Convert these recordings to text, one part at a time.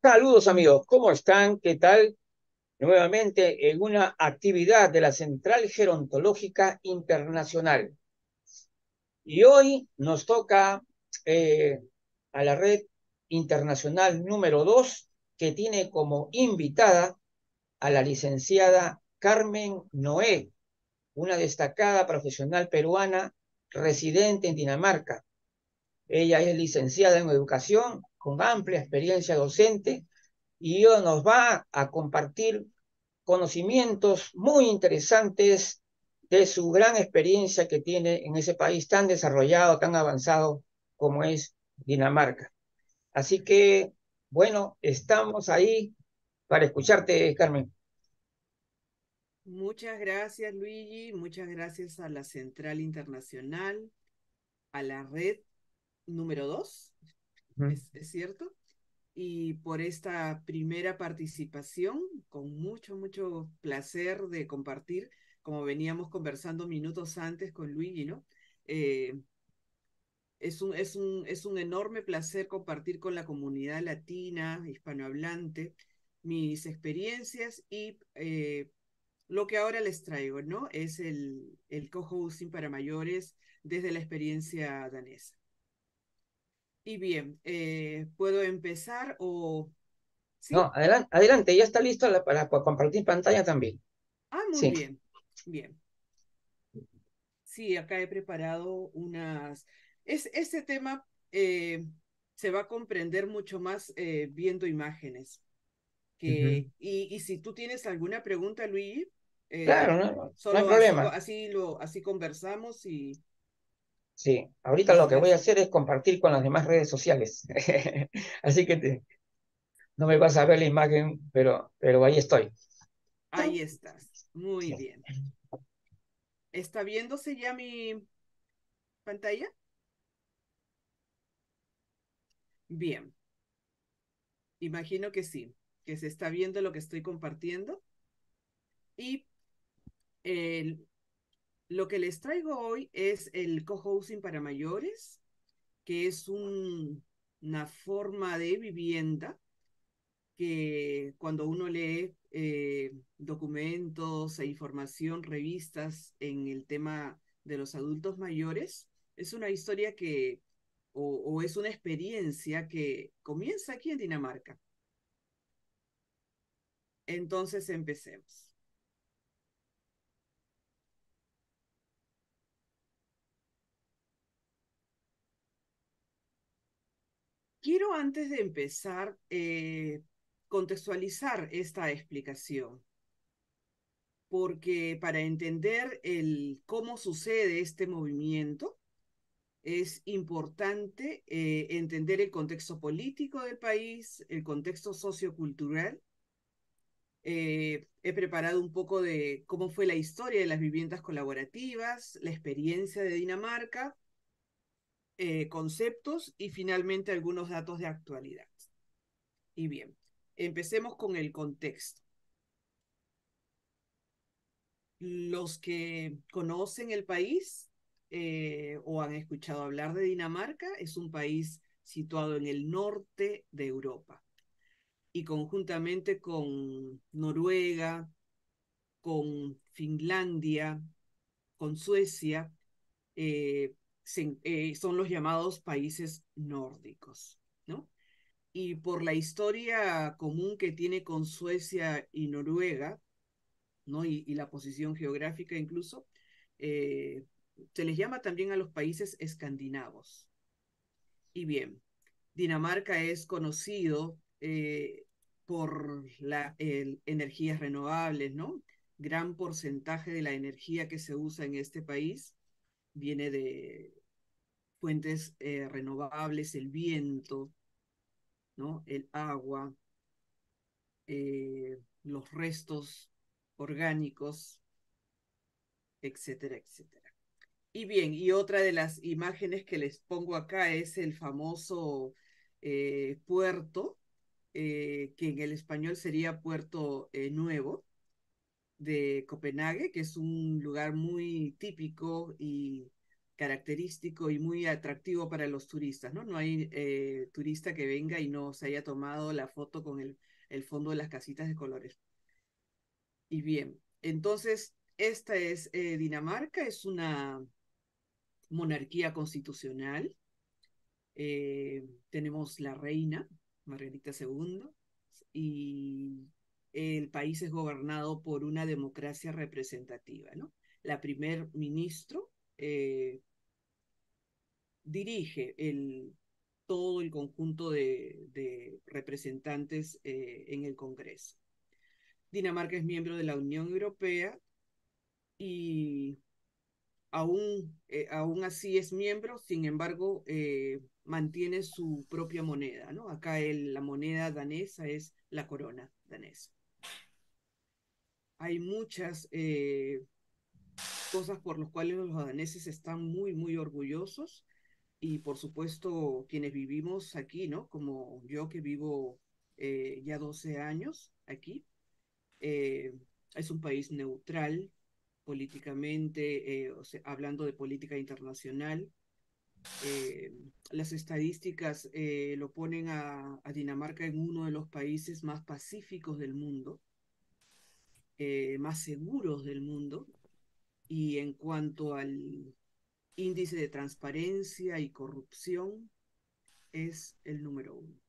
Saludos amigos, ¿cómo están? ¿Qué tal? Nuevamente en una actividad de la Central Gerontológica Internacional. Y hoy nos toca eh, a la red internacional número 2, que tiene como invitada a la licenciada Carmen Noé, una destacada profesional peruana residente en Dinamarca. Ella es licenciada en educación con amplia experiencia docente y hoy nos va a compartir conocimientos muy interesantes de su gran experiencia que tiene en ese país tan desarrollado, tan avanzado como es Dinamarca. Así que, bueno, estamos ahí para escucharte, Carmen. Muchas gracias, Luigi. Muchas gracias a la Central Internacional, a la red número 2, Ujú. ¿es cierto? Y por esta primera participación, con mucho placer de compartir, como veníamos conversando minutos antes con Luigi, ¿no? Eh, es un enorme placer compartir con la comunidad latina, hispanohablante, mis experiencias y lo que ahora les traigo, ¿no? Es el co-housing para mayores desde la experiencia danesa. Y bien, ¿puedo empezar o sí? No, adelante, adelante, ya está listo para compartir pantalla también. Ah, muy Sí. bien, bien. Sí, acá he preparado unas... Este tema se va a comprender mucho más viendo imágenes. Ujú. Y si tú tienes alguna pregunta, Luigi, Claro, eh, no hay solo problema. así conversamos Sí, ahorita y lo si que voy a las... hacer es compartir con las demás redes sociales. Así que no me vas a ver la imagen, pero ahí estoy. Ahí estás. Muy Sí. bien. ¿Está viéndose ya mi pantalla? Bien. Imagino que sí, que se está viendo lo que estoy compartiendo. Y el- lo que les traigo hoy es el cohousing para mayores, que es una forma de vivienda que cuando uno lee documentos e información, revistas en el tema de los adultos mayores, es una historia o es una experiencia que comienza aquí en Dinamarca. Entonces empecemos. Quiero antes de empezar contextualizar esta explicación, porque para entender cómo sucede este movimiento, es importante entender el contexto político del país, el contexto sociocultural. He preparado un poco de cómo fue la historia de las viviendas colaborativas, la experiencia de Dinamarca, conceptos y finalmente algunos datos de actualidad. Y bien, empecemos con el contexto. Los que conocen el país o han escuchado hablar de Dinamarca, es un país situado en el norte de Europa y conjuntamente con Noruega, con Finlandia, con Suecia, son los llamados países nórdicos, ¿no? Y por la historia común que tiene con Suecia y Noruega, ¿no? Y la posición geográfica incluso, eh, se les llama también a los países escandinavos. Y bien, Dinamarca es conocido por las energías renovables, ¿no? Gran porcentaje de la energía que se usa en este país viene de fuentes renovables, el viento, ¿no? El agua, los restos orgánicos, etcétera, etcétera. Y bien, y otra de las imágenes que les pongo acá es el famoso puerto, que en el español sería Puerto Nuevo de Copenhague, que es un lugar muy típico y característico y muy atractivo para los turistas, ¿no? No hay turista que venga y no se haya tomado la foto con el fondo de las casitas de colores. Y bien, entonces, esta es Dinamarca, es una monarquía constitucional. Tenemos la reina, Margarita II, y el país es gobernado por una democracia representativa, ¿no? La primer ministro dirige todo el conjunto de representantes en el Congreso. Dinamarca es miembro de la Unión Europea y aún así es miembro, sin embargo, mantiene su propia moneda, ¿no? Acá la moneda danesa es la corona danesa. Hay muchas cosas por las cuales los daneses están muy, muy orgullosos y por supuesto quienes vivimos aquí, ¿no? Como yo que vivo ya 12 años aquí, eh, es un país neutral políticamente, o sea, hablando de política internacional. Eh, las estadísticas lo ponen a Dinamarca en uno de los países más pacíficos del mundo, más seguros del mundo, y en cuanto al índice de transparencia y corrupción, es el número uno.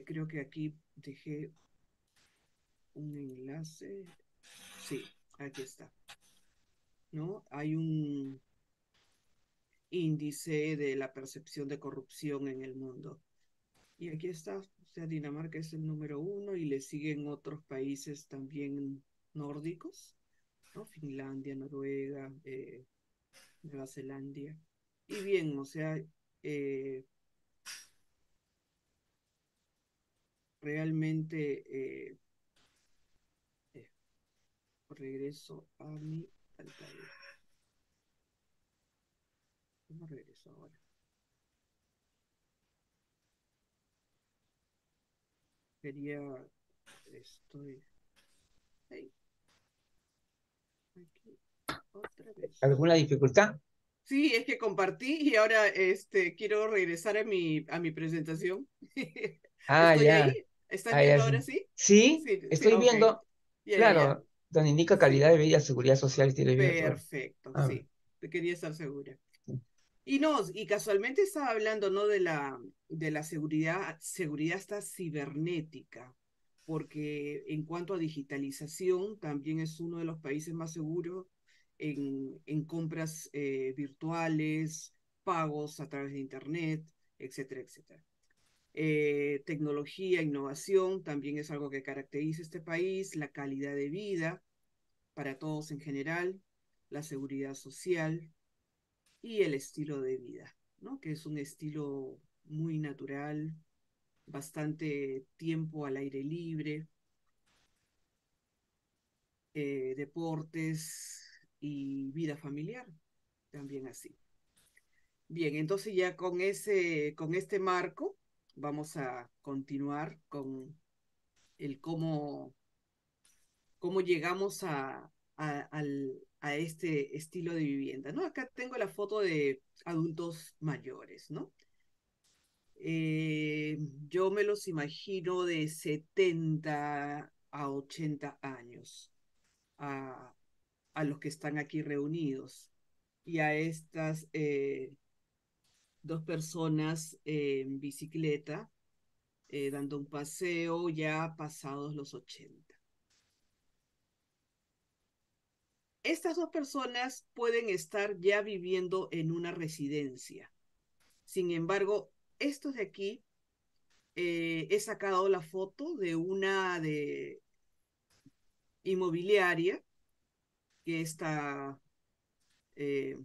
Creo que aquí dejé un enlace. Sí, aquí está. ¿No? Hay un índice de la percepción de corrupción en el mundo. Y aquí está, o sea, Dinamarca es el número uno y le siguen otros países también nórdicos, ¿no? Finlandia, Noruega, Nueva Zelanda. Y bien, o sea, eh, realmente eh, regreso a mi pantalla. ¿Cómo regreso ahora? Quería, estoy ahí, aquí, otra vez. ¿Alguna dificultad? Sí, es que compartí y ahora quiero regresar a mi presentación. Ah, ¿Estoy ya. ahí? ¿Estás Ah, ya viendo sí. ahora sí? Sí, Sí, sí, estoy ok. viendo, Ya, ya, ya. claro, donde indica calidad Sí, de vida, seguridad social, estilo de vida virtual. perfecto, Ah, sí. Te quería estar segura. Y no, y casualmente estaba hablando, ¿no? De la seguridad hasta cibernética, porque en cuanto a digitalización, también es uno de los países más seguros en compras virtuales, pagos a través de Internet, etcétera, etcétera. Tecnología, innovación, también es algo que caracteriza este país, la calidad de vida para todos en general, la seguridad social y el estilo de vida, ¿no? Que es un estilo muy natural, bastante tiempo al aire libre, deportes y vida familiar, también así. Bien, entonces ya con este marco vamos a continuar con el cómo llegamos a este estilo de vivienda, ¿no? Acá tengo la foto de adultos mayores, ¿no? Eh, yo me los imagino de 70 a 80 años a, a los que están aquí reunidos y a estas dos personas en bicicleta dando un paseo ya pasados los 80. Estas dos personas pueden estar ya viviendo en una residencia. Sin embargo, estos de aquí, he sacado la foto de una inmobiliaria que está eh,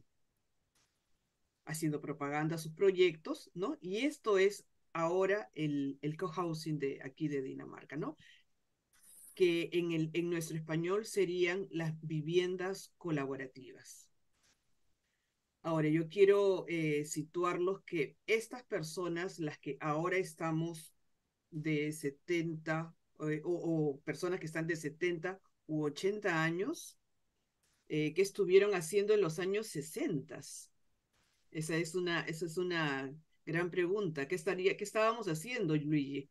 haciendo propaganda a sus proyectos, ¿no? Y esto es ahora el cohousing de aquí de Dinamarca, ¿no? Que en nuestro español serían las viviendas colaborativas. Ahora, yo quiero situarlos que estas personas, las que ahora estamos de 70 o personas que están de 70 u 80 años, ¿Qué estuvieron haciendo en los años 60? Esa es una gran pregunta. ¿Qué estábamos haciendo, Luigi,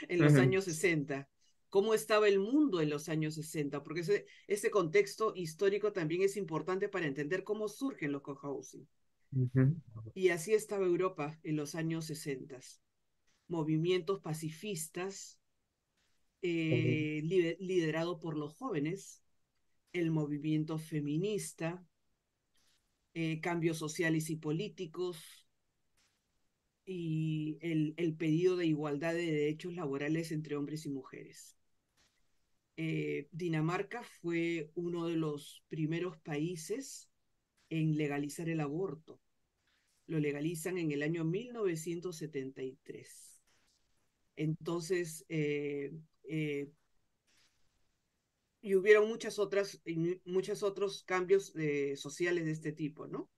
en los Ujú, años 60? ¿Cómo estaba el mundo en los años 60? Porque ese contexto histórico también es importante para entender cómo surgen los cohousing. ujú, Y así estaba Europa en los años 60. Movimientos pacifistas ujú, liderado por los jóvenes, el movimiento feminista, cambios sociales y políticos, y el pedido de igualdad de derechos laborales entre hombres y mujeres. Dinamarca fue uno de los primeros países en legalizar el aborto. Lo legalizan en el año 1973. Entonces, y hubieron muchos otros cambios sociales de este tipo, ¿no?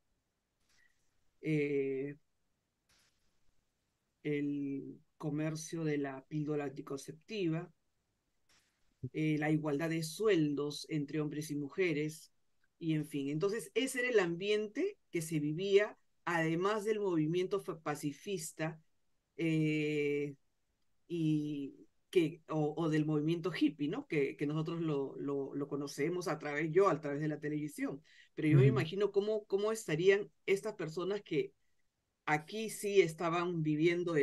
Eh, el comercio de la píldora anticonceptiva, la igualdad de sueldos entre hombres y mujeres, y en fin. Entonces, ese era el ambiente que se vivía, además del movimiento pacifista eh, o del movimiento hippie, ¿no? Que nosotros lo conocemos a través de la televisión. Pero yo me ujú, imagino cómo estarían estas personas que aquí sí estaban viviendo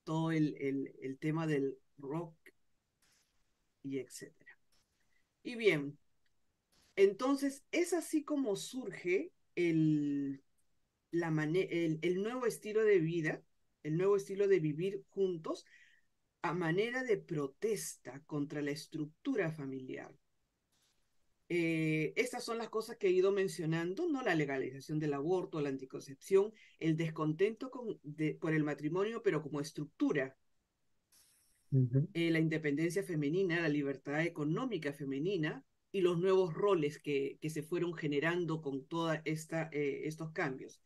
todo el tema del rock y etcétera. Y bien, entonces, es así como surge el nuevo estilo de vida, el nuevo estilo de vivir juntos a manera de protesta contra la estructura familiar. Estas son las cosas que he ido mencionando, ¿no? La legalización del aborto, la anticoncepción, el descontento por el matrimonio, pero como estructura, ujú, la independencia femenina, la libertad económica femenina y los nuevos roles que se fueron generando con todos estos cambios.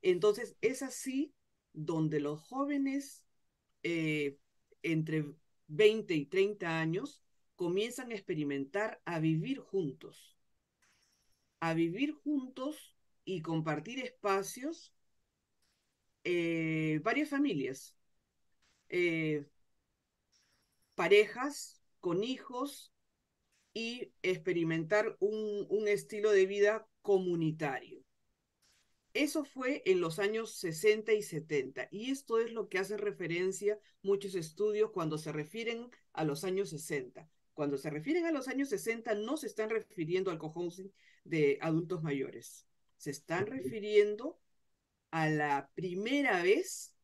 Entonces, es así donde los jóvenes eh, entre 20 y 30 años comienzan a experimentar a vivir juntos y compartir espacios, varias familias, eh, parejas con hijos y experimentar un estilo de vida comunitario. Eso fue en los años 60 y 70, y esto es lo que hace referencia muchos estudios cuando se refieren a los años 60. Cuando se refieren a los años 60 no se están refiriendo al cohousing de adultos mayores, se están refiriendo a la primera vez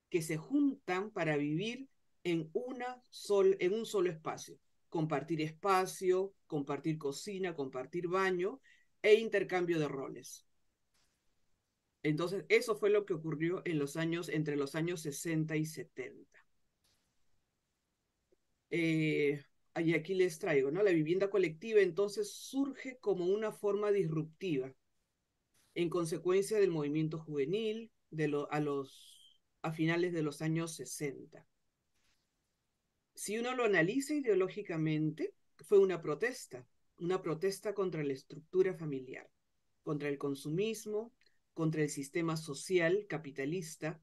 que se juntan para vivir en un solo espacio. Compartir espacio, compartir cocina, compartir baño e intercambio de roles. Entonces, eso fue lo que ocurrió entre los años 60 y 70. Eh, y aquí les traigo, ¿no? La vivienda colectiva entonces surge como una forma disruptiva en consecuencia del movimiento juvenil a finales de los años 60. Si uno lo analiza ideológicamente, fue una protesta contra la estructura familiar, contra el consumismo, contra el sistema social capitalista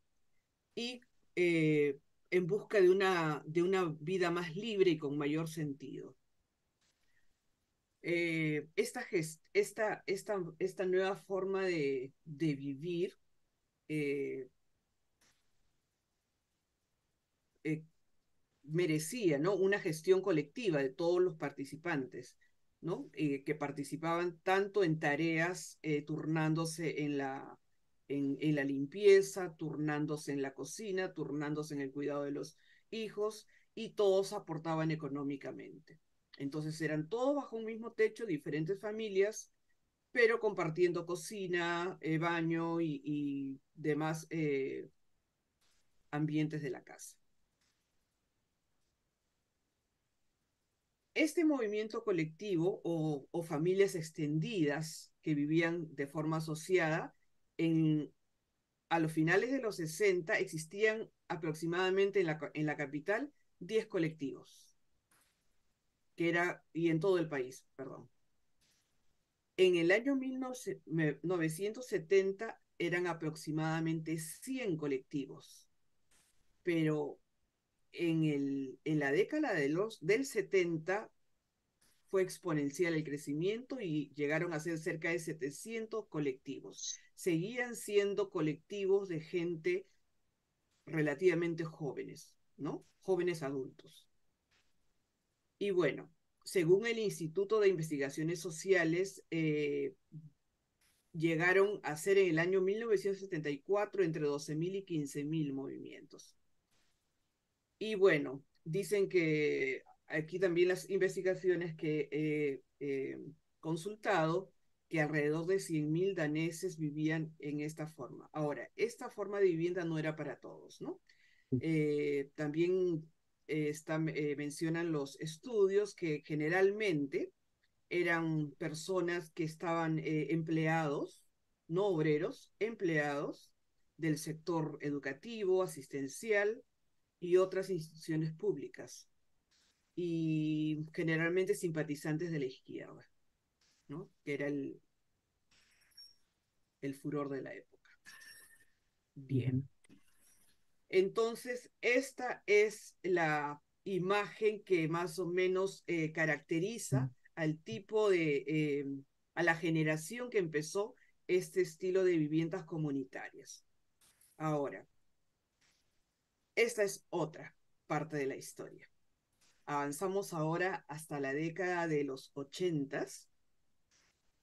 y en busca de una vida más libre y con mayor sentido. Esta nueva forma de vivir eh, eh, merecía, ¿no? Una gestión colectiva de todos los participantes, ¿no? Que participaban tanto en tareas turnándose en la limpieza, turnándose en la cocina, turnándose en el cuidado de los hijos y todos aportaban económicamente. Entonces eran todos bajo un mismo techo, diferentes familias, pero compartiendo cocina, baño y demás ambientes de la casa. Este movimiento colectivo o familias extendidas que vivían de forma asociada, a los finales de los 60 existían aproximadamente en la capital 10 colectivos, y en todo el país, perdón. En el año 1970 eran aproximadamente 100 colectivos, pero en la década del 70 fue exponencial el crecimiento y llegaron a ser cerca de 700 colectivos. Seguían siendo colectivos de gente relativamente jóvenes, ¿no? Jóvenes adultos. Y bueno, según el Instituto de Investigaciones Sociales, llegaron a ser en el año 1974 entre 12.000 y 15.000 movimientos. Y bueno, dicen que aquí también las investigaciones que he consultado, que alrededor de 100.000 daneses vivían en esta forma. Ahora, esta forma de vivienda no era para todos, ¿no? También mencionan los estudios que generalmente eran personas que estaban empleados, no obreros, empleados del sector educativo, asistencial y otras instituciones públicas, y generalmente simpatizantes de la izquierda, ¿no? Que era el furor de la época. Bien. Entonces, esta es la imagen que más o menos caracteriza al tipo a la generación que empezó este estilo de viviendas comunitarias. Ahora, esta es otra parte de la historia. Avanzamos ahora hasta la década de los 80.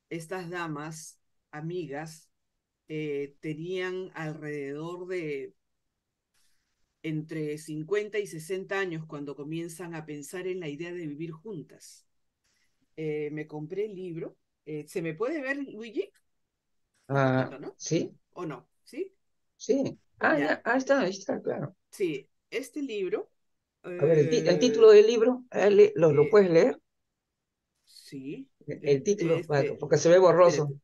Estas damas, amigas, tenían alrededor de entre 50 y 60 años cuando comienzan a pensar en la idea de vivir juntas. Me compré el libro. ¿Se me puede ver, Luigi? Un Ah, poquito, ¿no? sí, ¿O no? ¿Sí? sí. Ah, Ya. ya, ahí está, claro. Sí, este libro, A ver, el título del libro, ¿lo eh, puedes leer? sí, El título, este, porque se ve borroso. espérate.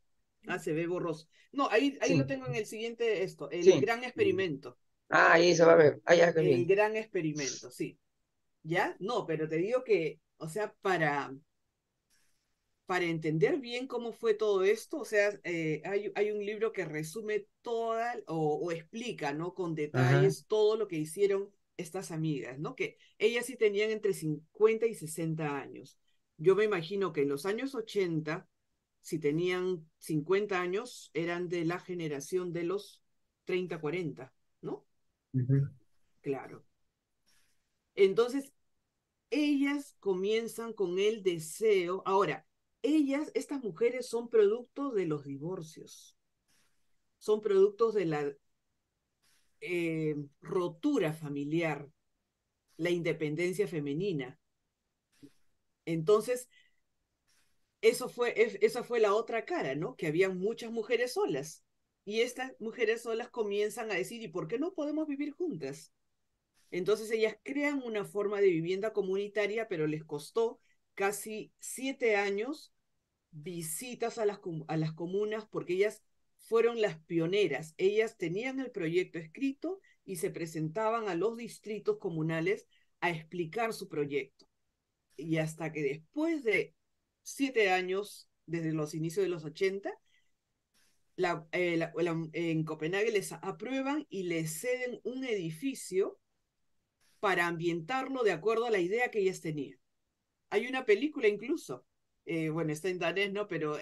Ah, se ve borroso. No, ahí lo Sí, tengo en el siguiente, el sí. gran experimento. Ah, ahí se va a ver. Ah, ya, qué El bien. gran experimento, sí. ¿Ya? No, pero te digo que, o sea, para entender bien cómo fue todo esto, o sea, hay un libro que resume toda o explica, ¿no? Con Ajá. detalles todo lo que hicieron estas amigas, ¿no? Que ellas sí tenían entre 50 y 60 años. Yo me imagino que en los años 80, si tenían 50 años, eran de la generación de los 30, 40, ¿no? Ujú, Claro. Entonces, ellas comienzan con el deseo. Ahora, estas mujeres son productos de los divorcios, son productos de la rotura familiar, la independencia femenina. Entonces, esa fue la otra cara, ¿no? Que habían muchas mujeres solas. Y estas mujeres solas comienzan a decir, ¿y por qué no podemos vivir juntas? Entonces ellas crean una forma de vivienda comunitaria, pero les costó casi 7 años visitas a las comunas porque ellas fueron las pioneras. Ellas tenían el proyecto escrito y se presentaban a los distritos comunales a explicar su proyecto. Y hasta que después de 7 años, desde los inicios de los 80, en Copenhague les aprueban y les ceden un edificio para ambientarlo de acuerdo a la idea que ellas tenían. Hay una película incluso, bueno, está en danés, ¿no? Pero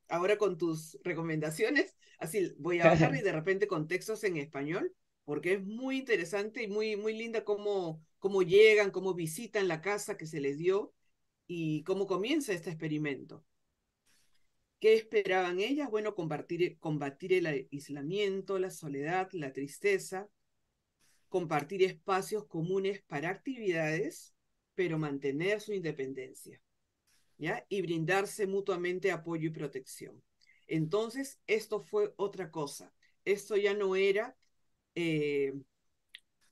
ahora con tus recomendaciones, así voy a bajar y de repente con textos en español, porque es muy interesante y muy, muy linda cómo llegan, cómo visitan la casa que se les dio y cómo comienza este experimento. ¿Qué esperaban ellas? Bueno, combatir el aislamiento, la soledad, la tristeza, compartir espacios comunes para actividades, pero mantener su independencia, ¿ya? Y brindarse mutuamente apoyo y protección. Entonces, esto fue otra cosa. Esto ya no era eh,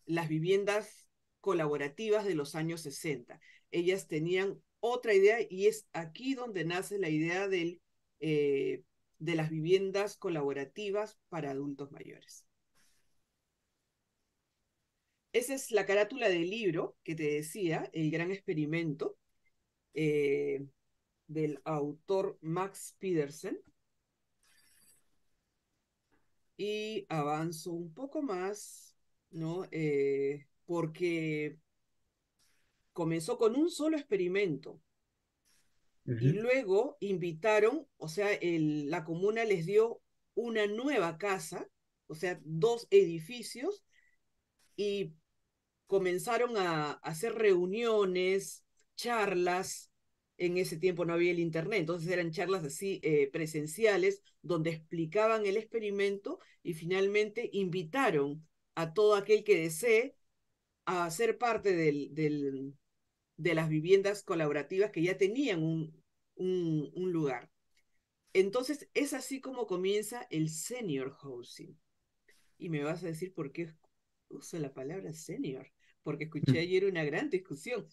las viviendas colaborativas de los años 60. Ellas tenían otra idea y es aquí donde nace la idea de las viviendas colaborativas para adultos mayores. Esa es la carátula del libro que te decía, El Gran Experimento. Eh, del autor Max Pedersen y avanzo un poco más, ¿no? Porque comenzó con un solo experimento y Ujú, luego invitaron, o sea, la comuna les dio una nueva casa, o sea, dos edificios, y comenzaron a hacer reuniones, charlas. En ese tiempo no había el internet, entonces eran charlas así presenciales donde explicaban el experimento y finalmente invitaron a todo aquel que desee a ser parte de las viviendas colaborativas que ya tenían un lugar. Entonces es así como comienza el senior housing. Y me vas a decir por qué uso la palabra senior, porque escuché ujú. ayer una gran discusión.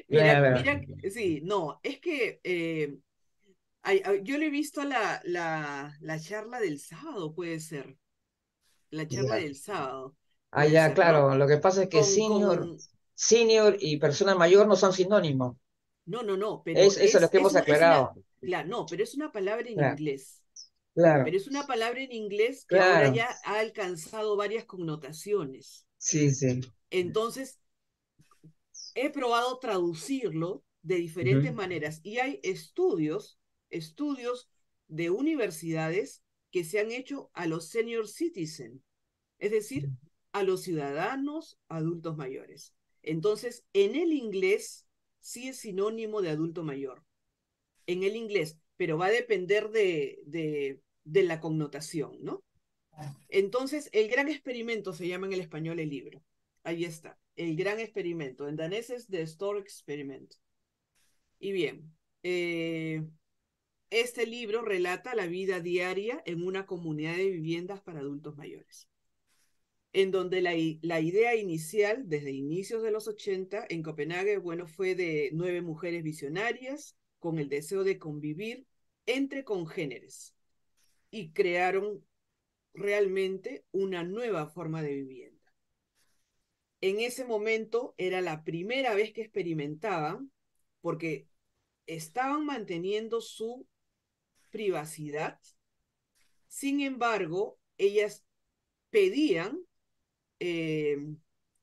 Mira, Claro, mira, sí, no, es que yo le he visto la charla del sábado, puede ser, la charla ya. del sábado, Ah, puede ya, ser, ¿no? claro. Lo que pasa es que Con, senior y persona mayor no son sinónimos. no, no, no, Es, pero eso es lo que hemos es una, aclarado. claro, no, pero es una palabra en Claro, inglés, claro, pero es una palabra en inglés que ahora claro. ya ha alcanzado varias connotaciones. Sí, sí. Entonces, he probado traducirlo de diferentes Ujú, maneras y hay estudios de universidades que se han hecho a los senior citizens, es decir, a los ciudadanos adultos mayores. Entonces, en el inglés sí es sinónimo de adulto mayor, en el inglés, pero va a depender de la connotación, ¿no? Entonces, el gran experimento se llama en el español el libro. Ahí está, el gran experimento. En danés es The Store Experiment. Y bien, este libro relata la vida diaria en una comunidad de viviendas para adultos mayores, en donde la idea inicial, desde inicios de los 80 en Copenhague, bueno, fue de 9 mujeres visionarias con el deseo de convivir entre congéneres y crearon realmente una nueva forma de vivienda. En ese momento era la primera vez que experimentaban porque estaban manteniendo su privacidad. Sin embargo, ellas pedían eh,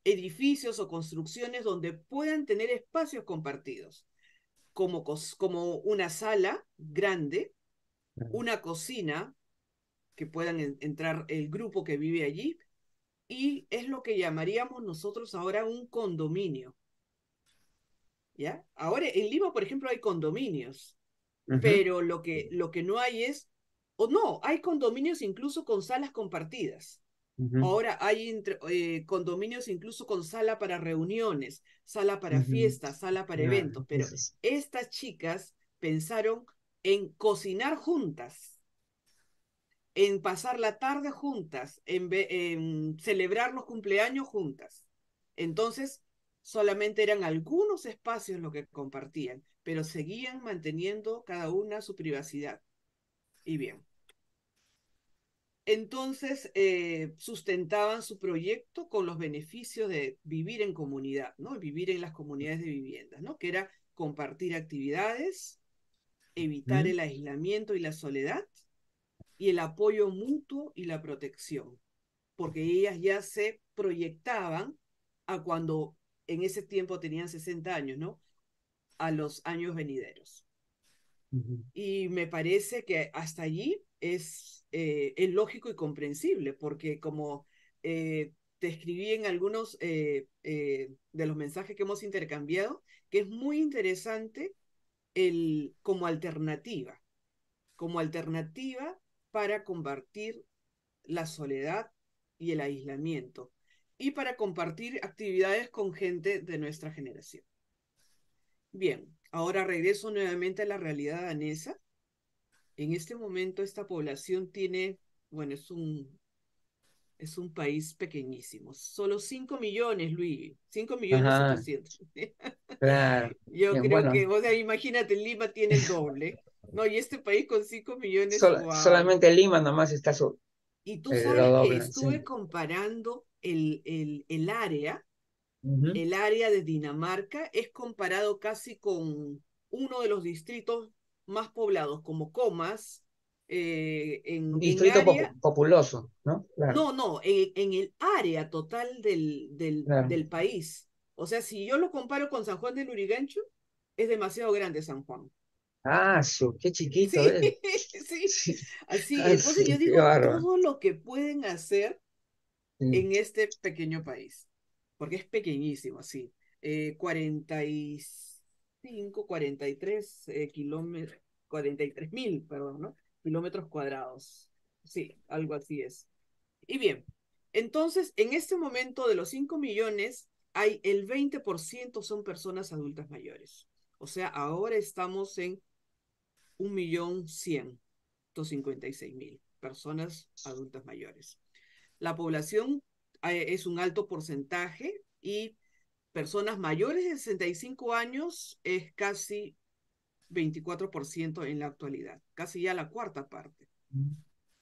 edificios o construcciones donde puedan tener espacios compartidos, como una sala grande, una cocina que puedan entrar el grupo que vive allí, y es lo que llamaríamos nosotros ahora un condominio, ¿ya? Ahora en Lima, por ejemplo, hay condominios, ujú, pero lo que no hay es, o no, hay condominios incluso con salas compartidas. ujú, Ahora hay condominios incluso con sala para reuniones, sala para ujú. fiestas, sala para Ah, eventos, pero eso es. estas chicas pensaron en cocinar juntas, en pasar la tarde juntas, en celebrar los cumpleaños juntas. Entonces, solamente eran algunos espacios lo que compartían, pero seguían manteniendo cada una su privacidad. Y bien, entonces sustentaban su proyecto con los beneficios de vivir en comunidad, ¿no? Vivir en las comunidades de viviendas, ¿no? Que era compartir actividades, evitar Ujú, el aislamiento y la soledad, y el apoyo mutuo y la protección, porque ellas ya se proyectaban a cuando en ese tiempo tenían 60 años, ¿no? A los años venideros. ujú. Y me parece que hasta allí es lógico y comprensible, porque como te escribí en algunos de los mensajes que hemos intercambiado, que es muy interesante como alternativa para combatir la soledad y el aislamiento, y para compartir actividades con gente de nuestra generación. Bien, ahora regreso nuevamente a la realidad danesa. En este momento esta población tiene, bueno, es un país pequeñísimo, solo 5 millones, Luis, 5 millones Ajá, 700. claro. Yo Bien, creo que, bueno, o sea, imagínate, Lima tiene el doble, ¿no? Y este país con 5 millones, wow. solamente Lima nomás está Y tú lo sabes que doble, sí. estuve comparando el área, Ujú. El área de Dinamarca es comparado casi con uno de los distritos más poblados, como Comas, Un en distrito área, populoso, ¿no? Claro, no, en el área total claro. del país. O sea, si yo lo comparo con San Juan del Lurigancho, es demasiado grande San Juan. Ah, qué chiquito Sí, es. sí, Sí, así. ah, Entonces yo sí, qué digo, bárbaro. todo lo que pueden hacer Sí. en este pequeño país, porque es pequeñísimo, sí. 45, 43 kilómetros, 43.000, perdón, ¿no? Kilómetros cuadrados. Sí, algo así es. Y bien, entonces, en este momento de los 5 millones, hay el 20% son personas adultas mayores. O sea, ahora estamos en 1.100.156.000 personas adultas mayores. La población es un alto porcentaje y personas mayores de 65 años es casi 24% en la actualidad, casi ya la cuarta parte.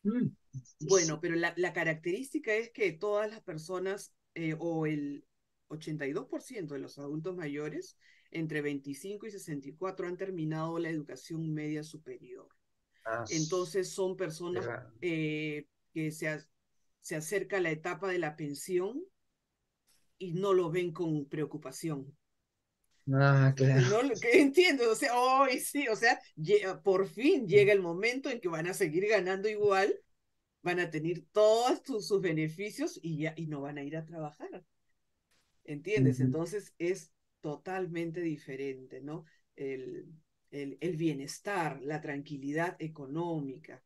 Mm, Bueno, muchísimo. pero la característica es que todas las personas o el 82% de los adultos mayores entre 25 y 64 han terminado la educación media superior. Ah, Entonces son qué personas raro. que se acerca la etapa de la pensión y no lo ven con preocupación. Ah, claro. No lo que entiendo, o sea, hoy sí, o sea, por fin llega el momento en que van a seguir ganando igual, van a tener todos sus beneficios y ya y no van a ir a trabajar. ¿Entiendes? Ujú, Entonces es totalmente diferente, ¿no? El, el bienestar, la tranquilidad económica.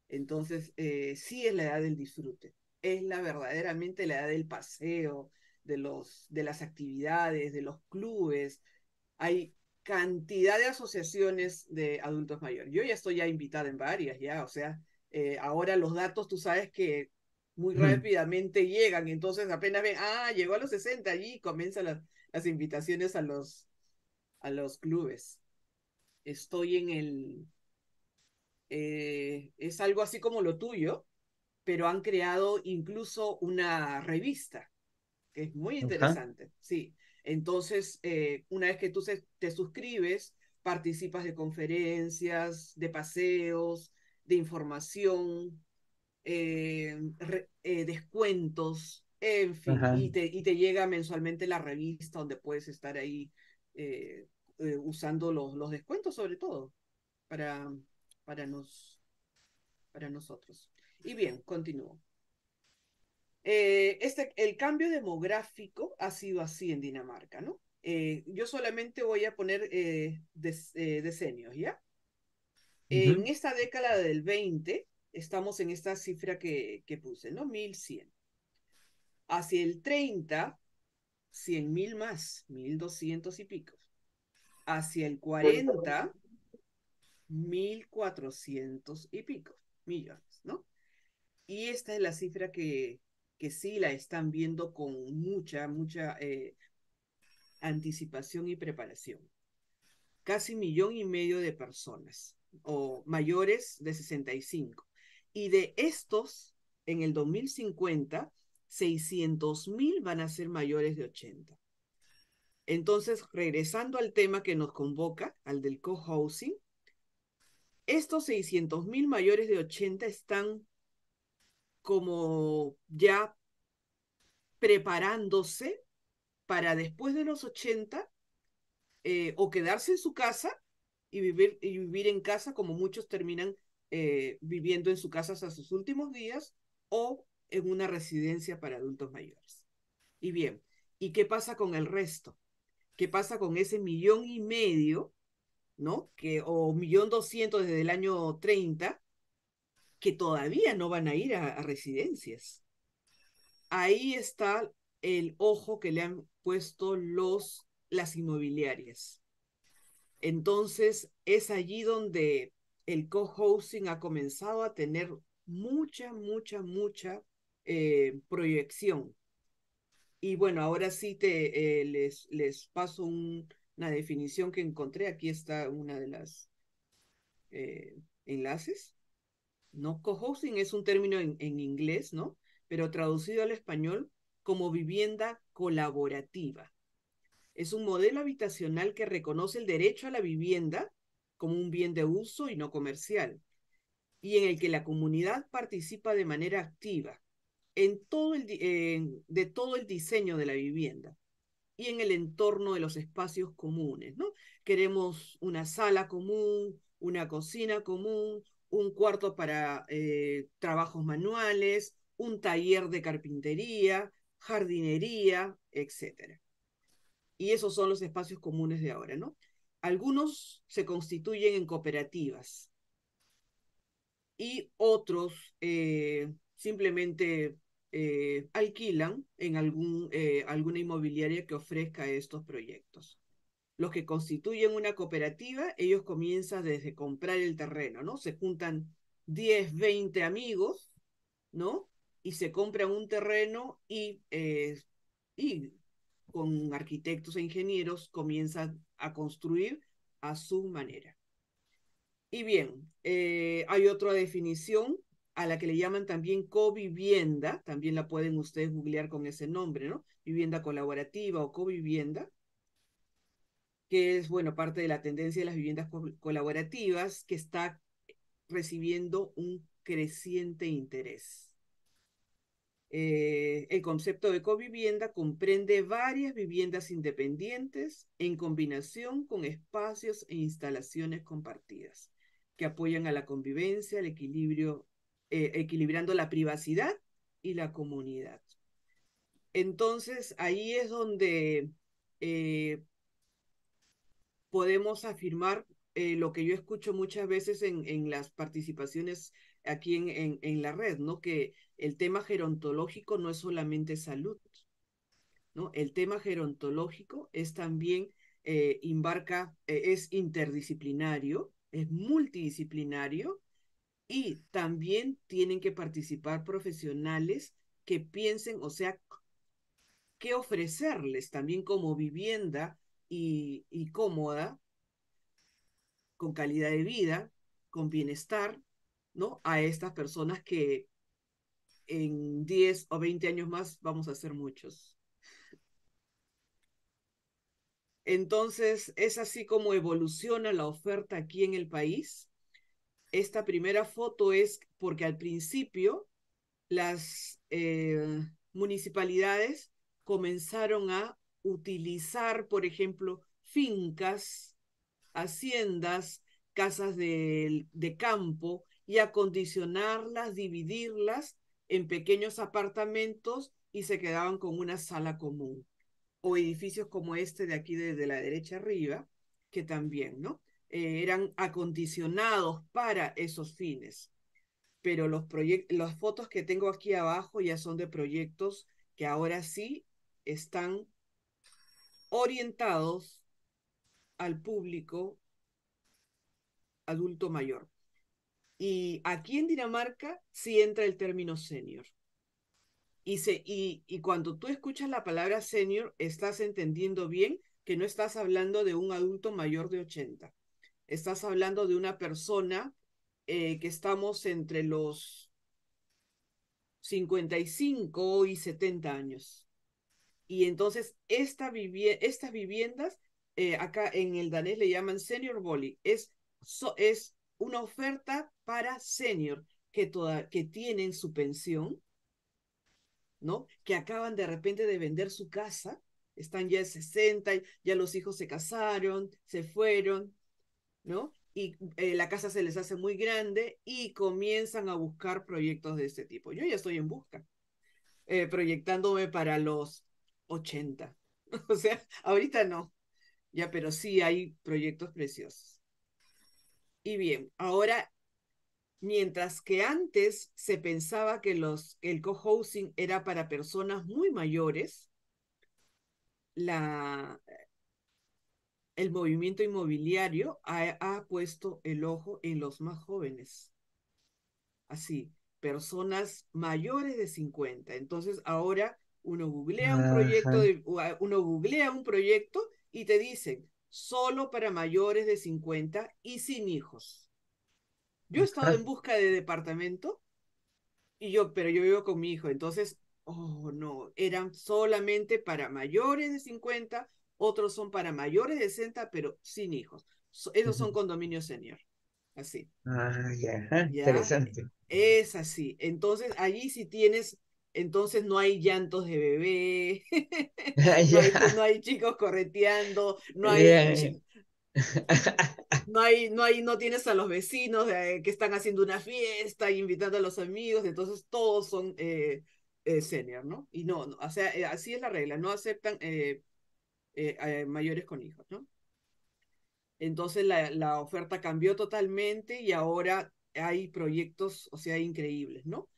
Entonces, sí es la edad del disfrute, es la verdaderamente la edad del paseo, de las actividades, de los clubes. Hay cantidad de asociaciones de adultos mayores. Yo ya estoy ya invitada en varias, ya, o sea, ahora los datos tú sabes que muy ujú. rápidamente llegan, entonces apenas ven, llegó a los 60 allí comienzan las invitaciones a los clubes. Estoy en es algo así como lo tuyo, pero han creado incluso una revista, que es muy Ajá, interesante, sí. Entonces, una vez que tú te suscribes, participas de conferencias, de paseos, de información, descuentos, en fin, ajá. y te llega mensualmente la revista donde puedes estar ahí usando los descuentos sobre todo para, para, nos, para nosotros. Y bien, continúo. El cambio demográfico ha sido así en Dinamarca, ¿no? Yo solamente voy a poner decenios, ¿ya? En Ujú. esta década del 20 estamos en esta cifra que puse, ¿no? 1.100. Hacia el 30, 100.000 más, 1.200 y pico. Hacia el 40, 1.400 y pico millones, ¿no? Y esta es la cifra que sí la están viendo con mucha anticipación y preparación. Casi 1.500.000 de personas o mayores de 65. Y de estos, en el 2050, 600.000 van a ser mayores de 80. Entonces, regresando al tema que nos convoca, al del co-housing, estos 600.000 mayores de 80 están como ya preparándose para después de los 80 o quedarse en su casa y vivir en casa, como muchos terminan viviendo en su casa hasta sus últimos días, o en una residencia para adultos mayores. Y bien, ¿y qué pasa con el resto? ¿Qué pasa con ese 1.500.000, ¿no? O 1.200.000 desde el año 30, que todavía no van a ir a residencias? Ahí está el ojo que le han puesto las inmobiliarias. Entonces, es allí donde el co-housing ha comenzado a tener mucha proyección. Y bueno, ahora sí les paso una definición que encontré. Aquí está una de las enlaces, ¿no? Co-housing es un término en inglés, ¿no? Pero traducido al español como vivienda colaborativa. Es un modelo habitacional que reconoce el derecho a la vivienda como un bien de uso y no comercial, y en el que la comunidad participa de manera activa de todo el diseño de la vivienda y en el entorno de los espacios comunes, ¿no? Queremos una sala común, una cocina común, un cuarto para trabajos manuales, un taller de carpintería, jardinería, etcétera. Y esos son los espacios comunes de ahora, ¿no? Algunos se constituyen en cooperativas y otros simplemente alquilan en alguna inmobiliaria que ofrezca estos proyectos. Los que constituyen una cooperativa, ellos comienzan desde comprar el terreno, ¿no? Se juntan 10, 20 amigos, ¿no? Y se compran un terreno y con arquitectos e ingenieros comienzan a construir a su manera. Y bien, hay otra definición a la que le llaman también covivienda, también la pueden ustedes googlear con ese nombre, ¿no? Vivienda colaborativa o covivienda, que es, bueno, parte de la tendencia de las viviendas colaborativas que está recibiendo un creciente interés. El concepto de covivienda comprende varias viviendas independientes en combinación con espacios e instalaciones compartidas que apoyan a la convivencia, el equilibrio, equilibrando la privacidad y la comunidad. Entonces, ahí es donde eh, podemos afirmar lo que yo escucho muchas veces en las participaciones aquí en la red, ¿no? Que el tema gerontológico no es solamente salud, ¿no? El tema gerontológico es también, es interdisciplinario, es multidisciplinario y también tienen que participar profesionales que piensen, o sea, qué ofrecerles también como vivienda y cómoda, con calidad de vida, con bienestar, ¿no? A estas personas que en 10 o 20 años más vamos a ser muchos. Entonces, es así como evoluciona la oferta aquí en el país. Esta primera foto es porque al principio las municipalidades comenzaron a utilizar, por ejemplo, fincas, haciendas, casas de campo y acondicionarlas, dividirlas en pequeños apartamentos y se quedaban con una sala común. O edificios como este de aquí de la derecha arriba, que también, ¿no? Eran acondicionados para esos fines. Pero las fotos que tengo aquí abajo ya son de proyectos que ahora sí están orientados al público adulto mayor. Y aquí en Dinamarca sí entra el término senior. Y cuando tú escuchas la palabra senior, estás entendiendo bien que no estás hablando de un adulto mayor de 80. Estás hablando de una persona que estamos entre los 55 y 70 años. Y entonces estas viviendas, acá en el danés le llaman senior bolig, es una oferta para senior que tienen su pensión, ¿no? Que acaban de repente de vender su casa, están ya en 60, ya los hijos se casaron, se fueron, ¿no? Y la casa se les hace muy grande y comienzan a buscar proyectos de este tipo. Yo ya estoy en busca, proyectándome para los 80. O sea, ahorita no, ya, pero sí hay proyectos preciosos. Y bien, ahora, mientras que antes se pensaba que el cohousing era para personas muy mayores, la, el movimiento inmobiliario ha puesto el ojo en los más jóvenes, así, personas mayores de 50. Entonces ahora Ajá. uno googlea un proyecto y te dicen solo para mayores de 50 y sin hijos. Yo he estado Ajá. en busca de departamento pero yo vivo con mi hijo, entonces oh no, eran solamente para mayores de 50, otros son para mayores de 60, pero sin hijos. Esos Ujú. son condominios senior, así, Ah, ya, ajá, ¿ya? interesante. Es así. Entonces, allí si tienes, entonces no hay llantos de bebé, Ah, no ya, hay, no hay chicos correteando, bien. no tienes a los vecinos que están haciendo una fiesta, invitando a los amigos, entonces todos son senior, ¿no? Y no, o sea, así es la regla, no aceptan mayores con hijos, ¿no? Entonces la oferta cambió totalmente y ahora hay proyectos, o sea, increíbles, ¿no?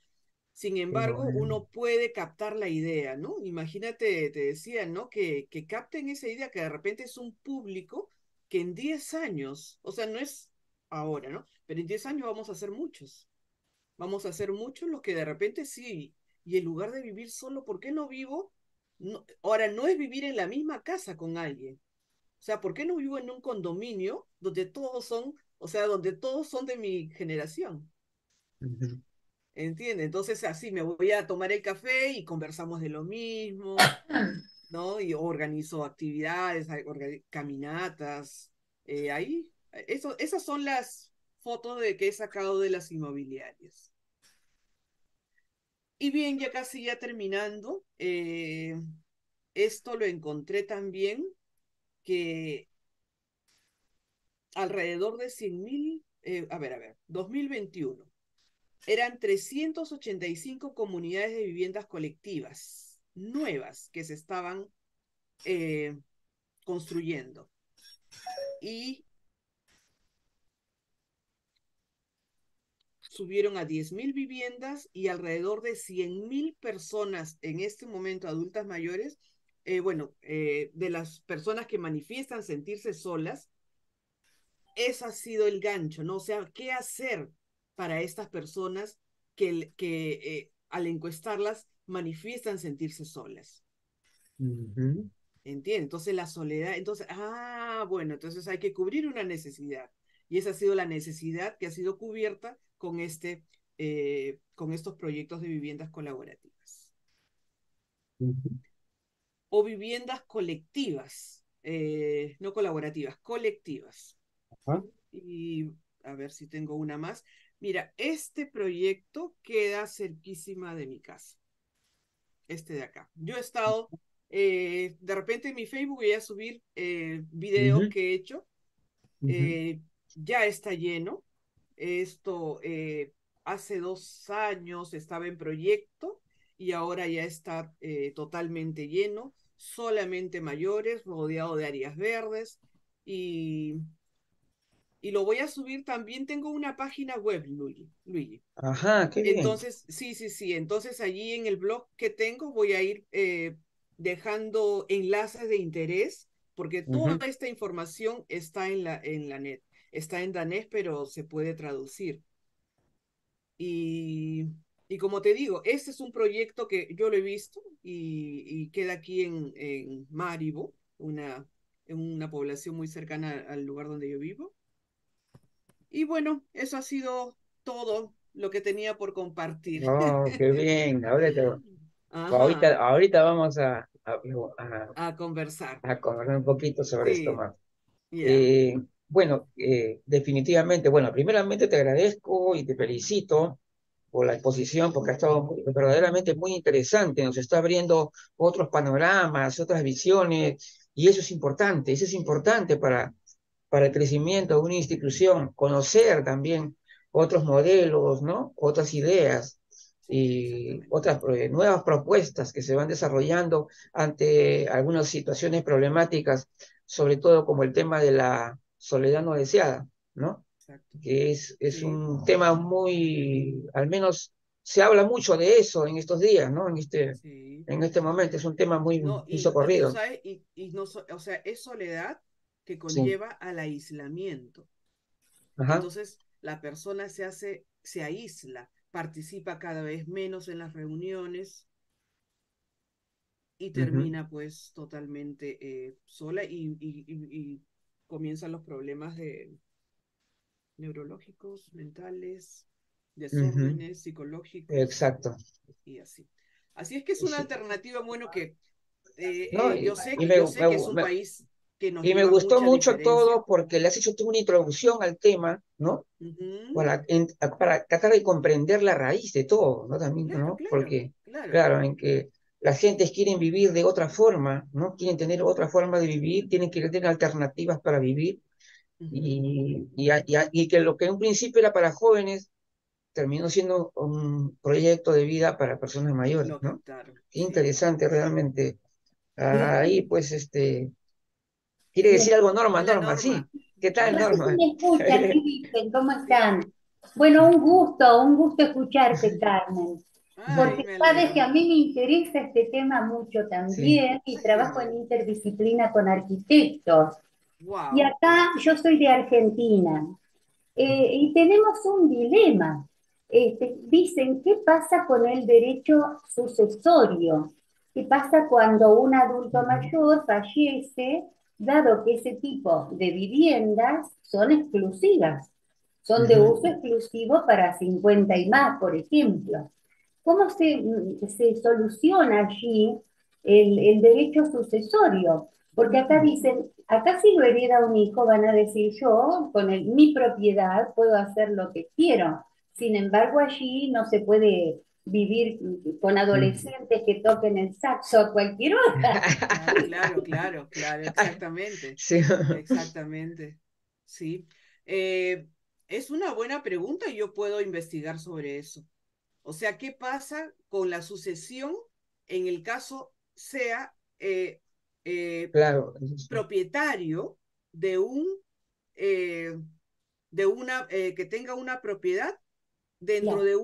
Sin Qué embargo, bueno. uno puede captar la idea, ¿no? Imagínate, te decían, ¿no? Que capten esa idea, que de repente es un público que en 10 años, o sea, no es ahora, ¿no? Pero en 10 años vamos a hacer muchos. Vamos a hacer muchos los que de repente sí. Y en lugar de vivir solo, ¿por qué no vivo? No, ahora, no es vivir en la misma casa con alguien. O sea, ¿por qué no vivo en un condominio donde todos son, o sea, donde todos son de mi generación? Ujú. ¿Entiendes? Entonces así me voy a tomar el café y conversamos de lo mismo, ¿no? Y organizo actividades, caminatas, ahí. Esas son las fotos de que he sacado de las inmobiliarias. Y bien, ya casi ya terminando, esto lo encontré también que alrededor de 100.000, a ver, 2021. Eran 385 comunidades de viviendas colectivas nuevas que se estaban eh, construyendo. Y subieron a 10.000 viviendas y alrededor de 100.000 personas en este momento, adultas mayores, de las personas que manifiestan sentirse solas, ese ha sido el gancho, ¿no? O sea, ¿qué hacer para estas personas que al encuestarlas manifiestan sentirse solas? Ujú. ¿Entiendes? Entonces la soledad, entonces, bueno, entonces hay que cubrir una necesidad. Y esa ha sido la necesidad que ha sido cubierta con estos proyectos de viviendas colaborativas. Ujú. O viviendas colectivas, no colaborativas, colectivas. Ajá. Y a ver si tengo una más. Mira, este proyecto queda cerquísima de mi casa, este de acá. Yo he estado, de repente en mi Facebook voy a subir videos Ujú. que he hecho. Ujú. eh, ya está lleno. Esto hace 2 años estaba en proyecto y ahora ya está totalmente lleno, solamente mayores, rodeado de áreas verdes y, y lo voy a subir también. Tengo una página web, Luigi. Ajá, qué bien. Entonces, sí, sí, sí. Entonces allí en el blog que tengo voy a ir dejando enlaces de interés, porque toda Ujú. esta información está en la net. Está en danés, pero se puede traducir. Y, y como te digo, este es un proyecto que yo lo he visto y queda aquí en Maribo, en una población muy cercana al lugar donde yo vivo. Y bueno, eso ha sido todo lo que tenía por compartir. Oh, qué bien. Ajá, Ahorita vamos a conversar. a conversar un poquito sobre esto Sí, más. ya. Eh, bueno, definitivamente, bueno, primeramente te agradezco y te felicito por la exposición porque ha estado verdaderamente muy interesante, nos está abriendo otros panoramas, otras visiones, y eso es importante para el crecimiento de una institución, conocer también otros modelos, ¿no? Otras ideas Sí, y exactamente. otras nuevas propuestas que se van desarrollando ante algunas situaciones problemáticas, sobre todo como el tema de la soledad no deseada, ¿no? Exacto. Que es Sí, un tema muy, al menos se habla mucho de eso en estos días, ¿no? sí. En este momento es un tema muy, No, muy y tú socorrido. sabes, no, o sea, es soledad que Sí. conlleva al aislamiento. Ajá. Entonces, la persona se aísla, participa cada vez menos en las reuniones y Ujú. termina pues totalmente sola y comienzan los problemas neurológicos, mentales, Ujú. desórdenes psicológicos Exacto. y así. Así es que es una Sí, alternativa, bueno, que ¿no? yo sé que es un país que nos Y me lleva gustó mucha mucho diferencia. todo porque le has hecho tú una introducción al tema, ¿no? Ujú. Para tratar de comprender la raíz de todo, ¿no? También, Claro, ¿no? claro, Porque, claro. claro, en que las gentes quieren vivir de otra forma, ¿no? Quieren tener otra forma de vivir, tienen que tener alternativas para vivir Ujú. y que lo que en un principio era para jóvenes terminó siendo un proyecto de vida para personas mayores, Lo ¿no? captaron, Qué sí. interesante realmente. Sí, Ahí, pues, quiere sí. decir algo Norma, Hola Norma, Norma. sí. ¿Qué tal, No sé si Norma? me escuchan, ¿qué dicen? ¿Cómo Sí. están? Bueno, un gusto escucharte, Carmen, Ay, porque me sabes que alegro. a mí me interesa este tema mucho Sí, también y Ay, qué trabajo en bueno. interdisciplina con arquitectos. Y Wow. acá yo soy de Argentina y tenemos un dilema. Dicen, ¿qué pasa con el derecho sucesorio? ¿Qué pasa cuando un adulto ujú, mayor fallece, dado que ese tipo de viviendas son exclusivas? Son de ujú. uso exclusivo para 50 y más, por ejemplo. ¿Cómo se soluciona allí el derecho sucesorio? Porque acá dicen, acá si lo hereda un hijo, van a decir yo, con mi propiedad, puedo hacer lo que quiero. Sin embargo, allí no se puede vivir con Ujú. adolescentes que toquen el saxo a cualquier hora. Ah, claro, claro, claro, exactamente. Sí. Exactamente. Sí. Eh, es una buena pregunta y yo puedo investigar sobre eso. O sea, ¿qué pasa con la sucesión en el caso sea eh, Claro, propietario de un eh, que tenga una propiedad dentro Claro, de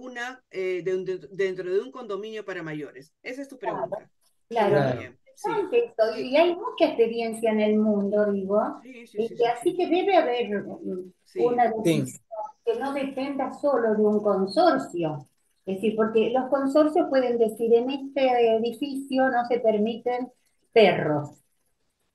dentro de un condominio para mayores? Esa es tu claro, pregunta. claro. Muy Es claro. bien, sí, interesante esto, sí, y hay mucha experiencia en el mundo, digo, sí, sí, sí, sí, así sí, que debe haber sí, una Sí. decisión que no dependa solo de un consorcio. Es decir, porque los consorcios pueden decir en este edificio no se permiten perros.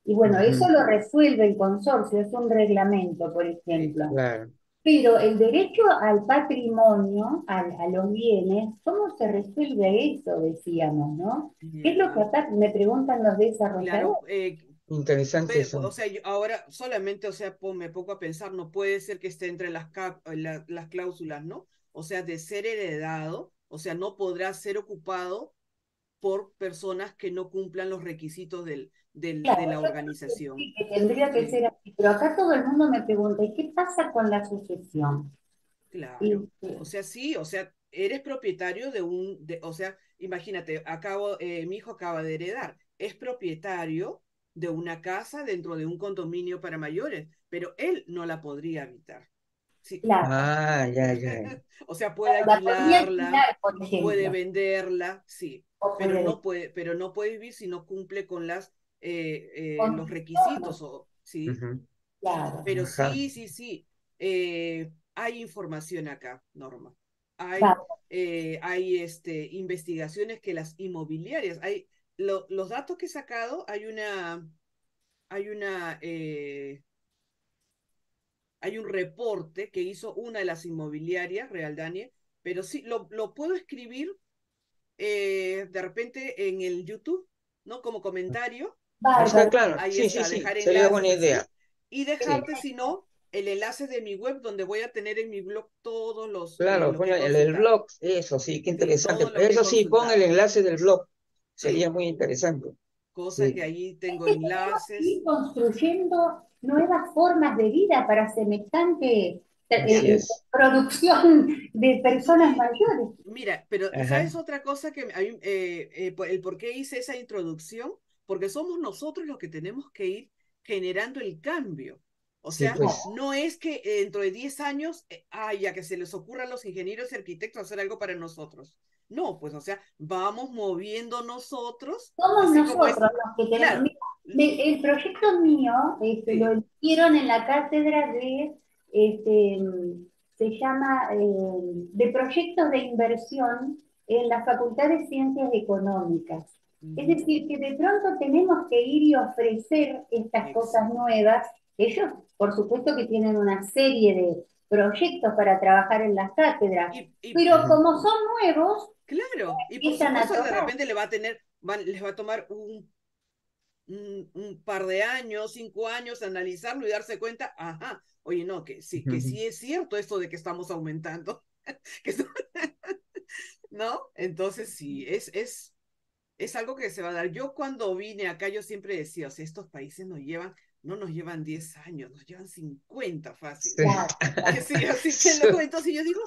Y bueno, eso Ujú. lo resuelve el consorcio, es un reglamento, por sí. ejemplo. Claro. Pero el derecho al patrimonio, a los bienes, ¿cómo se resuelve eso? Decíamos, ¿no? ¿Qué es lo que Ya, acá me preguntan los desarrolladores? claro. Interesante O eso. sea, yo ahora solamente, o sea, me pongo a pensar, no puede ser que esté entre las cláusulas, ¿no? O sea, de ser heredado, o sea, no podrá ser ocupado por personas que no cumplan los requisitos de Claro, la yo creo que organización. sí, que tendría que Sí, ser así, pero acá todo el mundo me pregunta, ¿y qué pasa con la sucesión? Y, claro. O sea, sí, o sea, eres propietario o sea, imagínate, mi hijo acaba de heredar, es propietario de una casa dentro de un condominio para mayores, pero él no la podría habitar. Sí. claro, Ah, ya, ya. O sea, puede la podría alquilarla, alquilar, por puede ejemplo, venderla, sí, o puede pero no puede vivir si no cumple con los condiciones, requisitos, ¿sí? Ujú. claro, Pero Ajá. sí, sí, sí. Hay información acá, Norma. claro, Hay investigaciones que las inmobiliarias, los datos que he sacado, hay una, hay un reporte que hizo una de las inmobiliarias, Real Daniel, pero sí, lo puedo escribir de repente en el YouTube, ¿no? Como comentario, Ahí está, bárbaro. claro. ahí Sí, sí, está, sí. dejar Sería buena enlaces idea. así, y Sí. dejarte, si no, el enlace de mi web donde voy a tener en mi blog todos Claro, lo que pon he el consultado. blog, eso sí, qué Sí, interesante. todo lo que he Eso sí, pon el consultado. enlace del blog. Sí, Sería muy interesante. cosa Sí, que allí Es tengo que tenemos que enlaces. ir construyendo nuevas formas de vida para semejante así es. producción de personas Y mayores. mira, pero Ajá. ¿sabes otra cosa que el por qué hice esa introducción? Porque somos nosotros los que tenemos que ir generando el cambio. O Sí, sea, pues. no es que dentro de 10 años, ya que se les ocurra a los ingenieros y arquitectos hacer algo para nosotros. No, pues, o sea, vamos moviendo nosotros, Somos así como nosotros es, los que tenemos. claro, Mira, el proyecto mío lo sí, eligieron en la cátedra este, se llama de proyectos de inversión en la Facultad de Ciencias Económicas. Es ujú, decir, que de pronto tenemos que ir y ofrecer estas cosas exacto. nuevas. Ellos, por supuesto, que tienen una serie de proyectos para trabajar en las cátedras, Y pero Ujú. como son nuevos, Claro, y por empiezan a supuesto que de tomar. repente les va a tomar un par de años, 5 años, analizarlo y darse cuenta, ajá, oye, no, que sí es cierto esto de que estamos aumentando, que so- ¿no? Entonces sí, es algo que se va a dar. Yo cuando vine acá, yo siempre decía, o sea, estos países no nos llevan 10 años, nos llevan 50 fácil. Sí. Claro, Sí, así te lo comento. Entonces yo digo,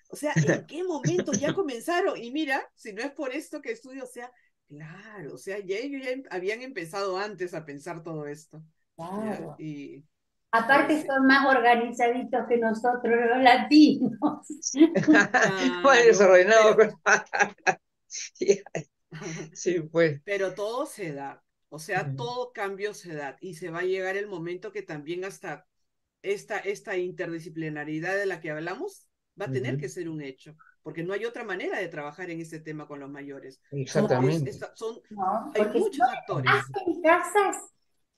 o sea, ¿en qué momento ya comenzaron? Y mira, si no es por esto que estudio, o sea, claro, o sea, ya ellos habían empezado antes a pensar todo esto, ¿ya? claro. Y Aparte sí, son más organizaditos que nosotros los latinos. Más claro, desordenado. Sí, pues. pero todo se da, o sea, todo cambio se da y se va a llegar el momento que también hasta esta interdisciplinaridad de la que hablamos va a tener que ser un hecho, porque no hay otra manera de trabajar en este tema con los mayores. Exactamente. ¿No? Hay Porque si no, muchos actores. hacen casas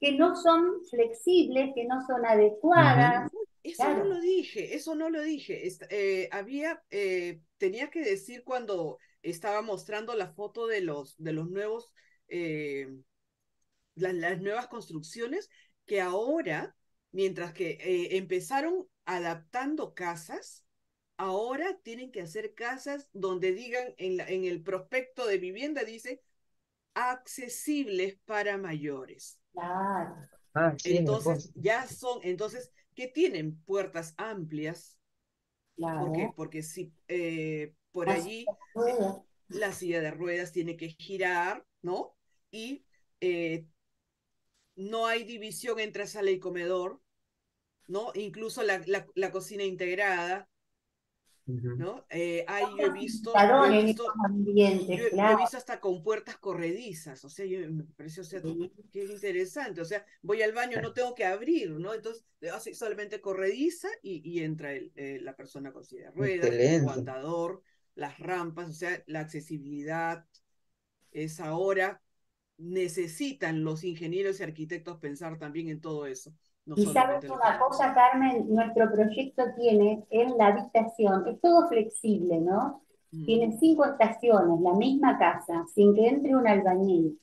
que no son flexibles, que no son Ujú. adecuadas. Eso no Claro, lo dije, eso no lo dije. Tenía que decir cuando estaba mostrando la foto de los nuevos, eh, las nuevas construcciones, que ahora, mientras que empezaron adaptando casas, ahora tienen que hacer casas donde digan en el prospecto de vivienda, dice accesibles para mayores. claro, Ah, sí, es la Entonces, cosa. ¿qué tienen? Puertas amplias. ¿Por qué? claro. Porque si por Así allí se puede. la silla de ruedas tiene que girar, ¿no? Y eh, no hay división entre sala y comedor, ¿no? Incluso la cocina integrada, Ujú. ¿no? Yo he visto, yo he Facilitadores estos visto, ambientes, yo he claro. visto hasta con puertas corredizas, o sea, me pareció, o sea, Sí, qué interesante, o sea, voy al baño, no tengo que abrir, ¿no? Entonces, así solamente corrediza y entra la persona con silla de ruedas o Excelente. andador, las rampas, o sea, la accesibilidad es ahora, necesitan los ingenieros y arquitectos pensar también en todo eso, no y sabes solamente lo una físico. cosa, Carmen, nuestro proyecto tiene en la habitación, es todo flexible, ¿no? Mm. Tiene 5 estaciones, la misma casa, sin que entre un albañil.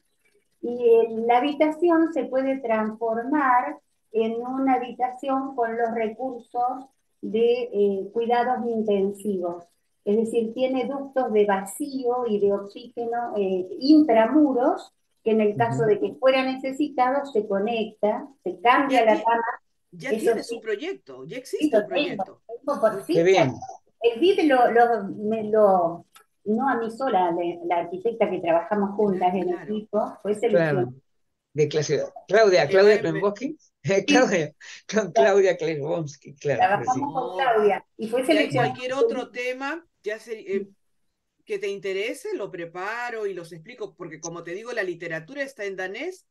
Y la habitación se puede transformar en una habitación con los recursos de cuidados intensivos. Es decir, tiene ductos de vacío y de oxígeno intramuros, que en el caso Ujú. de que fuera necesitado se conecta, se cambia Ya, la cama, ya eso tienes un sí, proyecto, ya sí existe lo un proyecto. tengo por Qué ficha. bien. El BID no a mí sola, la arquitecta que trabajamos juntas en Claro. equipo, fue Claro. seleccionado. De clase. Claudia, Que va Claudia a empe- Klembowski. Sí, Claudia, con Claudia Klembowski, claro, trabajamos sí. con No, Claudia y fue si hay seleccionada. cualquier otro tema, que te interese, lo preparo y los explico, porque como te digo, la literatura está en danés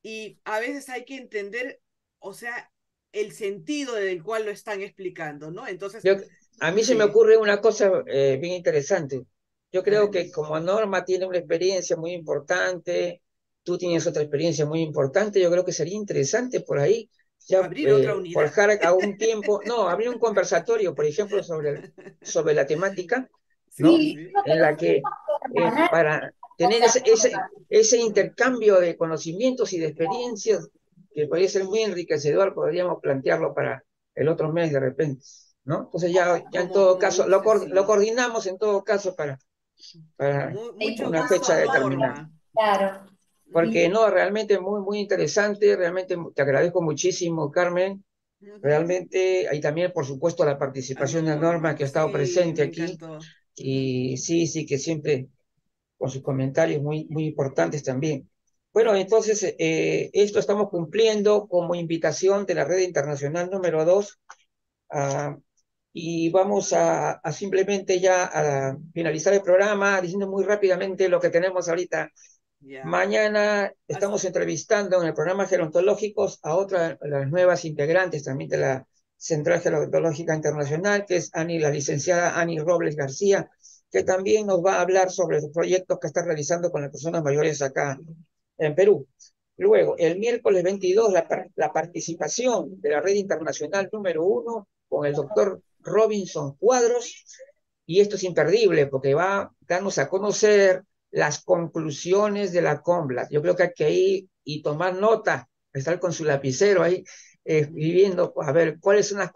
y a veces hay que entender, o sea, el sentido del cual lo están explicando, ¿no? Entonces, Yo, a mí se me sí, ocurre una cosa bien interesante. Yo a creo ver, que como Norma tiene una experiencia muy importante, tú tienes otra experiencia muy importante, yo creo que sería interesante por ahí ya abrir otra unidad. forjar a un tiempo, no, abrir un conversatorio, por ejemplo, sobre la temática, Sí, ¿no? Sí, sí. creo que En la que los hermanas, para tener cosas ese intercambio de conocimientos y de experiencias que podría ser muy enriquecedor, podríamos plantearlo para el otro mes de repente, ¿no? Entonces ya en todo Como caso, guste, lo sí. coordinamos en todo caso para Mucho una fecha gusto, determinada. Norma. claro. Porque Y, no, realmente muy interesante, realmente te agradezco muchísimo, Carmen. Ujú. Realmente, hay también, por supuesto, la A participación de Norma, Norma, que ha estado sí, presente me aquí. encantó. Ujú. Y sí, sí, que siempre con sus comentarios muy importantes también. Bueno, entonces, esto estamos cumpliendo como invitación de la red internacional número 2 y vamos a simplemente ya a finalizar el programa diciendo muy rápidamente lo que tenemos ahorita. Ya. Mañana As- estamos entrevistando en el programa Gerontológicos a otra de las nuevas integrantes también de la Central Gerontológica Internacional, que es la licenciada Ani Robles García, que también nos va a hablar sobre los proyectos que está realizando con las personas mayores acá en Perú. Luego, el miércoles 22, la participación de la red internacional número 1 con el doctor Robinson Cuadros, y esto es imperdible porque va a darnos a conocer las conclusiones de la CONVLAD. Yo creo que hay que ir y tomar nota, estar con su lapicero ahí, viviendo, a ver cuáles son las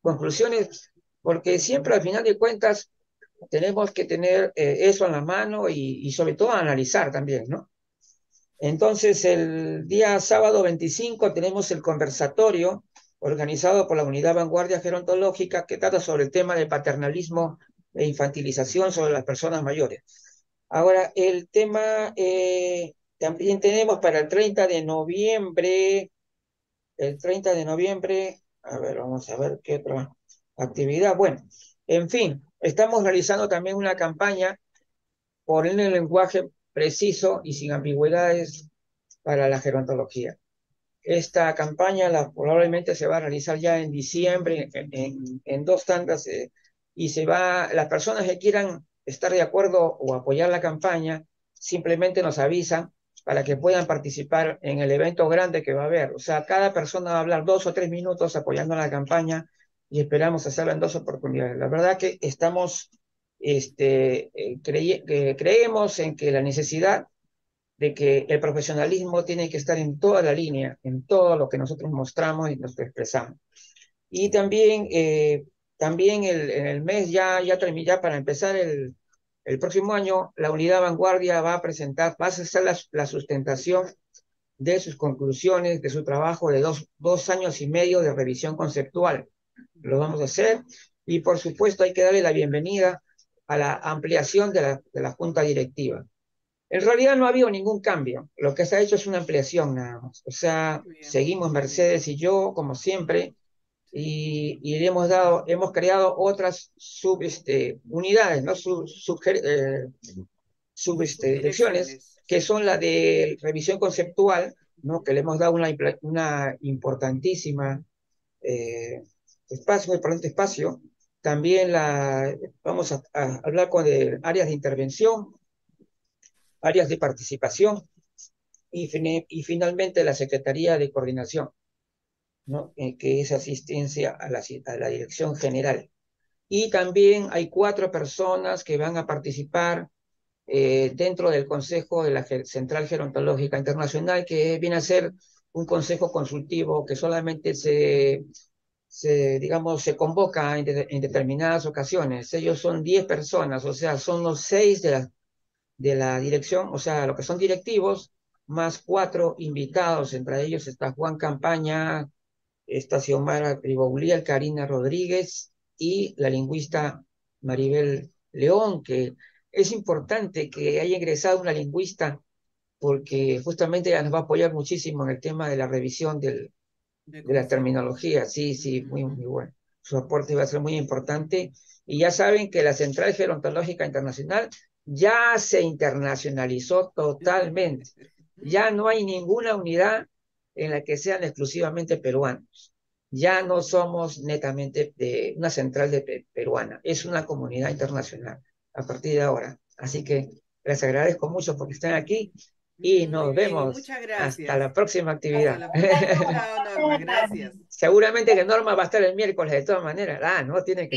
conclusiones, porque siempre al final de cuentas tenemos que tener eso en la mano y sobre todo analizar también, ¿no? Entonces, el día sábado 25 tenemos el conversatorio organizado por la Unidad Vanguardia Gerontológica que trata sobre el tema del paternalismo e infantilización sobre las personas mayores. Ahora, el tema también tenemos para el 30 de noviembre, a ver, vamos a ver qué otra actividad. Bueno, en fin, estamos realizando también una campaña por el lenguaje preciso y sin ambigüedades para la gerontología. Esta campaña probablemente se va a realizar ya en diciembre, en dos tandas, y las personas que quieran estar de acuerdo o apoyar la campaña, simplemente nos avisan para que puedan participar en el evento grande que va a haber. O sea, cada persona va a hablar 2 o 3 minutos apoyando la campaña y esperamos hacerlo en 2 oportunidades. La verdad que estamos, creemos en que la necesidad de que el profesionalismo tiene que estar en toda la línea, en todo lo que nosotros mostramos y nos expresamos. Y también, en el mes ya para empezar el próximo año, la Unidad Vanguardia va a hacer la sustentación de sus conclusiones, de su trabajo de dos años y medio de revisión conceptual. Lo vamos a hacer y por supuesto hay que darle la bienvenida a la ampliación de la Junta Directiva. En realidad no ha habido ningún cambio, lo que se ha hecho es una ampliación nada más. O sea, seguimos Mercedes y yo, como siempre, y hemos creado otras unidades, ¿no? Direcciones, que son la de revisión conceptual, ¿no? Que le hemos dado una importantísima muy importante espacio. También vamos a hablar con áreas de intervención, áreas de participación y finalmente la Secretaría de Coordinación, ¿no? Que es asistencia a la Dirección General. Y también hay 4 personas que van a participar dentro del Consejo de la Central Gerontológica Internacional, que viene a ser un consejo consultivo que solamente se convoca en determinadas ocasiones. Ellos son 10 personas, o sea, son los 6 de la dirección, o sea, lo que son directivos, más 4 invitados, entre ellos está Juan Campaña, está Xiomara Tribouliel, Karina Rodríguez y la lingüista Maribel León, que es importante que haya ingresado una lingüista porque justamente ella nos va a apoyar muchísimo en el tema de la revisión de la terminología. Sí, muy bueno. Su aporte va a ser muy importante. Y ya saben que la Central Gerontológica Internacional ya se internacionalizó totalmente. Ya no hay ninguna unidad en la que sean exclusivamente peruanos. Ya no somos netamente de una central peruana, es una comunidad internacional a partir de ahora. Así que les agradezco mucho porque están aquí y nos vemos hasta la próxima actividad. Chao, Norma, gracias. Seguramente que Norma va a estar el miércoles de todas maneras. No tiene que